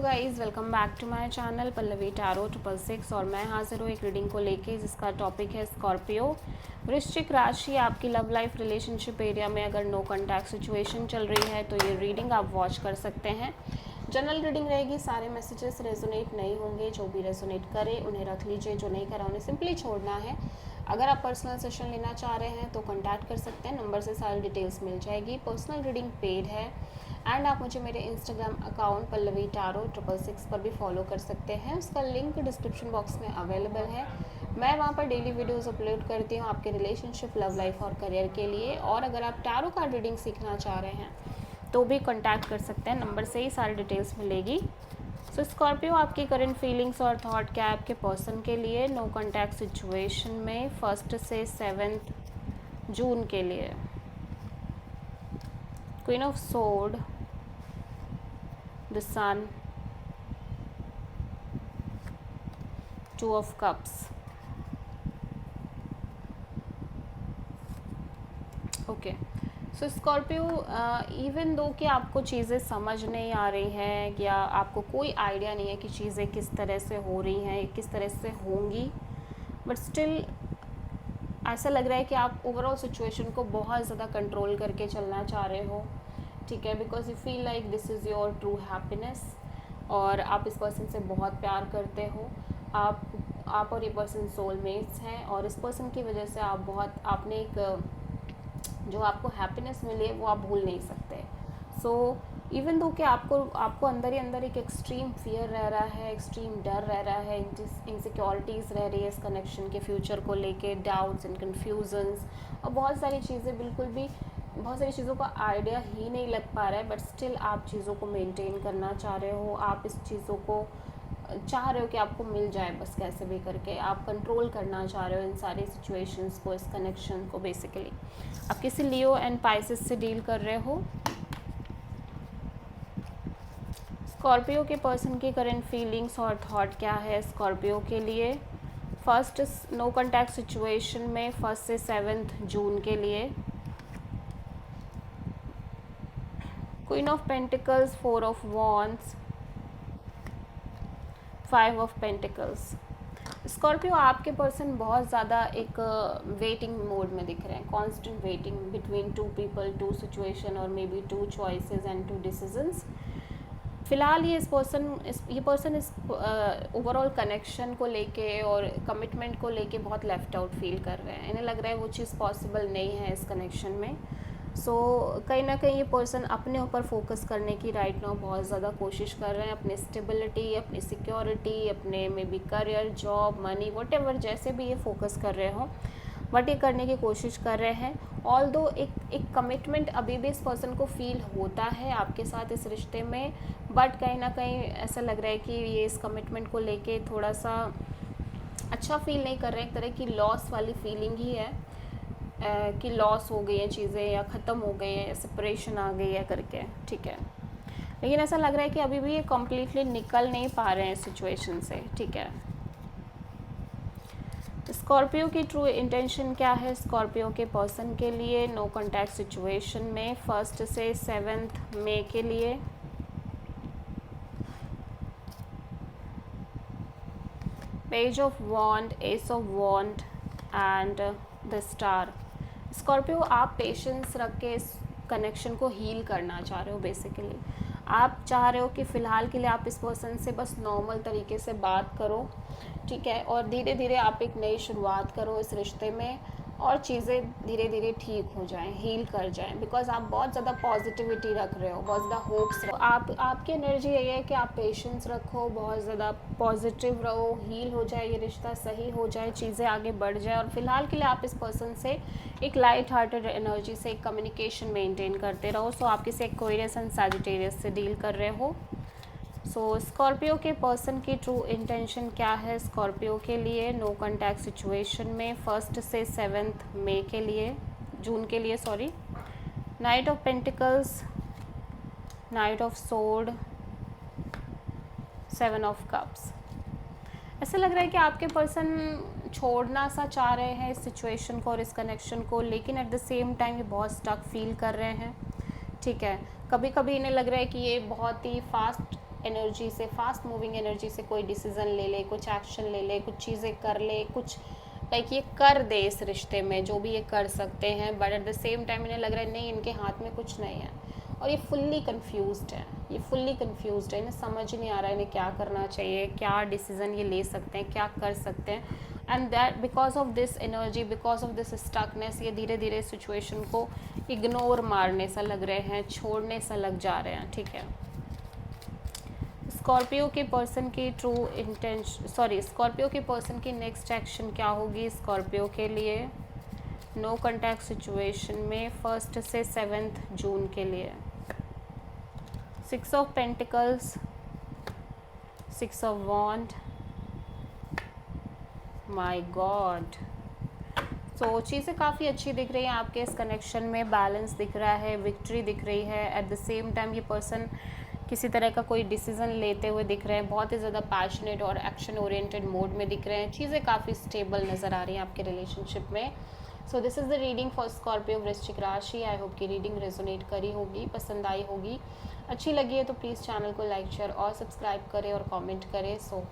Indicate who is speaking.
Speaker 1: Guys, welcome back to my channel Pallavi tarot 666 और मैं हाजिर हूँ एक रीडिंग को लेके जिसका टॉपिक है स्कॉर्पियो। वृश्चिक राशि आपकी लव लाइफ रिलेशनशिप एरिया में अगर नो कॉन्टैक्ट सिचुएशन चल रही है तो ये रीडिंग आप वॉच कर सकते हैं। जनरल रीडिंग रहेगी, सारे मैसेजेस रेजोनेट नहीं होंगे। जो भी रेजोनेट करे उन्हें रख लीजिए, जो नहीं करा उन्हें सिंपली छोड़ना है। अगर आप पर्सनल सेशन लेना चाह रहे हैं तो कॉन्टैक्ट कर सकते हैं, नंबर से सारी डिटेल्स मिल जाएगी। पर्सनल रीडिंग पेड है एंड आप मुझे मेरे इंस्टाग्राम अकाउंट पल्लवी टैरो 666 पर भी फॉलो कर सकते हैं। उसका लिंक डिस्क्रिप्शन बॉक्स में अवेलेबल है। मैं वहाँ पर डेली वीडियोस अपलोड करती हूँ आपके रिलेशनशिप, लव लाइफ और करियर के लिए। और अगर आप टैरो कार्ड रीडिंग सीखना चाह रहे हैं तो भी कॉन्टैक्ट कर सकते हैं, नंबर से ही सारी डिटेल्स मिलेगी। सो स्कॉर्पियो, आपकी करंट फीलिंग्स और थॉट क्या है आपके पर्सन के लिए नो कॉन्टैक्ट सिचुएशन में 1 से 7 जून के लिए। Queen of sword, the sun, 2 of cups. Okay, so Scorpio, even though कि आपको चीज़ें समझ नहीं आ रही हैं या आपको कोई आइडिया नहीं है कि चीज़ें किस तरह से हो रही हैं, किस तरह से होंगी, बट स्टिल ऐसा लग रहा है कि आप ओवरऑल सिचुएशन को बहुत ज़्यादा कंट्रोल करके चलना चाह रहे हो। ठीक है, because you feel like this is your true happiness और आप इस पर्सन से बहुत प्यार करते हो। आप और ये पर्सन सोलमेट्स हैं और इस पर्सन की वजह से आपने एक जो आपको हैप्पीनेस मिली है वो आप भूल नहीं सकते। सो इवन दो कि आपको अंदर ही अंदर एक एक्सट्रीम फियर रह रहा है, एक्सट्रीम डर रह रहा है, इनसिक्योरिटीज़ रह रही है इस कनेक्शन के फ्यूचर को लेके, डाउट्स एंड कन्फ्यूजन्स और बहुत सारी चीज़ों का आइडिया ही नहीं लग पा रहा है, बट स्टिल आप चीज़ों को मेंटेन करना चाह रहे हो। आप इस चीज़ों को चाह रहे हो कि आपको मिल जाए, बस कैसे भी करके आप कंट्रोल करना चाह रहे हो इन सारी सिचुएशंस को, इस कनेक्शन को। बेसिकली आप किसी लियो एंड पाइसेस से डील कर रहे हो। स्कॉर्पियो के पर्सन की करंट फीलिंग्स और थॉट क्या है स्कॉर्पियो के लिए फर्स्ट नो कॉन्टैक्ट सिचुएशन में 1 से 7 जून के लिए। Queen of pentacles, 4 of wands, 5 of pentacles. Scorpio, आपके पर्सन बहुत ज़्यादा एक वेटिंग मोड में दिख रहे हैं, constant waiting between 2 people, 2 situation और maybe 2 choices and 2 decisions. फ़िलहाल ये पर्सन इस ओवरऑल कनेक्शन को लेके और कमिटमेंट को लेके बहुत लेफ्ट आउट फील कर रहे हैं। इन्हें लग रहा है वो चीज़ पॉसिबल नहीं है इस कनेक्शन में। सो कहीं ना कहीं ये पर्सन अपने ऊपर फोकस करने की राइट नाउ बहुत ज़्यादा कोशिश कर रहे हैं, अपनी स्टेबिलिटी, अपनी सिक्योरिटी, अपने में भी करियर, जॉब, मनी, व्हाटएवर जैसे भी ये फोकस कर रहे हो, बट ये करने की कोशिश कर रहे हैं। ऑल्दो एक कमिटमेंट अभी भी इस पर्सन को फील होता है आपके साथ इस रिश्ते में, बट कहीं ना कहीं ऐसा लग रहा है कि ये इस कमिटमेंट को लेके थोड़ा सा अच्छा फील नहीं कर रहे हैं। एक तरह की लॉस वाली फीलिंग ही है कि लॉस हो गई है चीज़ें या ख़त्म हो गई है, सेपरेशन आ गई है करके। ठीक है, लेकिन ऐसा लग रहा है कि अभी भी ये कम्प्लीटली निकल नहीं पा रहे हैं इस सिचुएशन से। ठीक है, स्कॉर्पियो की ट्रू इंटेंशन क्या है स्कॉर्पियो के पर्सन के लिए नो कॉन्टैक्ट सिचुएशन में 1 से 7 मई के लिए। Page of wand, ace of wand and the star. Scorpio, आप पेशेंस रख के इस कनेक्शन को हील करना चाह रहे हो। बेसिकली आप चाह रहे हो कि फ़िलहाल के लिए आप इस पर्सन से बस नॉर्मल तरीके से बात करो, ठीक है, और धीरे धीरे आप एक नई शुरुआत करो इस रिश्ते में और चीज़ें धीरे धीरे ठीक हो जाएं, हील कर जाएं। बिकॉज आप बहुत ज़्यादा पॉजिटिविटी रख रहे हो, बहुत ज़्यादा होप्स रखो। आपकी एनर्जी यही है कि आप पेशेंस रखो, बहुत ज़्यादा पॉजिटिव रहो, हील हो जाए ये रिश्ता, सही हो जाए, चीज़ें आगे बढ़ जाए। और फिलहाल के लिए आप इस पर्सन से एक लाइट हार्टेड एनर्जी से एक कम्युनिकेशन मेंटेन करते रहो। सो आप किसी एक्वेरियस एंड सैजिटेरियस से डील कर रहे हो। सो स्कॉर्पियो के पर्सन की ट्रू इंटेंशन क्या है स्कॉर्पियो के लिए नो कॉन्टैक्ट सिचुएशन में 1 से 7 मई के लिए, जून के लिए sorry. Night of pentacles, night of sword, 7 of cups. ऐसा लग रहा है कि आपके पर्सन छोड़ना सा चाह रहे हैं इस सिचुएशन को और इस कनेक्शन को, लेकिन एट द सेम टाइम ये बहुत स्टक फील कर रहे हैं। ठीक है, कभी कभी इन्हें लग रहा है कि ये बहुत ही फास्ट एनर्जी से, फास्ट मूविंग एनर्जी से कोई डिसीज़न ले ले, कुछ एक्शन ले ले, कुछ चीज़ें कर ले, कुछ लाइक ये कर दे इस रिश्ते में, जो भी ये कर सकते हैं, but at the same time इन्हें लग रहा है नहीं, इनके हाथ में कुछ नहीं है और ये फुल्ली कन्फ्यूज्ड है, ये फुल्ली कन्फ्यूज्ड है, इन्हें समझ ही नहीं आ रहा है इन्हें क्या करना चाहिए, क्या डिसीज़न ये ले सकते हैं, क्या कर सकते हैं। And that because of this energy, because of this stuckness, ये धीरे धीरे सिचुएशन को इग्नोर मारने सा लग रहे हैं, छोड़ने सा लग जा रहे हैं, ठीक है। स्कॉर्पियो के पर्सन की ट्रू इंटेंशन, स्कॉर्पियो के पर्सन की नेक्स्ट एक्शन क्या होगी स्कॉर्पियो के लिए नो कॉन्टैक्ट सिचुएशन में 1 से 7 जून के लिए। 6 of pentacles, 6 of wand, my god. So चीज़ें काफ़ी अच्छी दिख रही हैं आपके इस कनेक्शन में, बैलेंस दिख रहा है, विक्ट्री दिख रही है। एट द सेम टाइम ये पर्सन किसी तरह का कोई डिसीज़न लेते हुए दिख रहे हैं, बहुत ही ज़्यादा पैशनेट और एक्शन ओरिएंटेड मोड में दिख रहे हैं, चीज़ें काफ़ी स्टेबल नज़र आ रही हैं आपके रिलेशनशिप में। So this is the reading for Scorpio वृश्चिक राशि। आई होप कि रीडिंग रेजोनेट करी होगी, पसंद आई होगी, अच्छी लगी है तो प्लीज़ चैनल को लाइक, शेयर और सब्सक्राइब करें और कमेंट करें। सो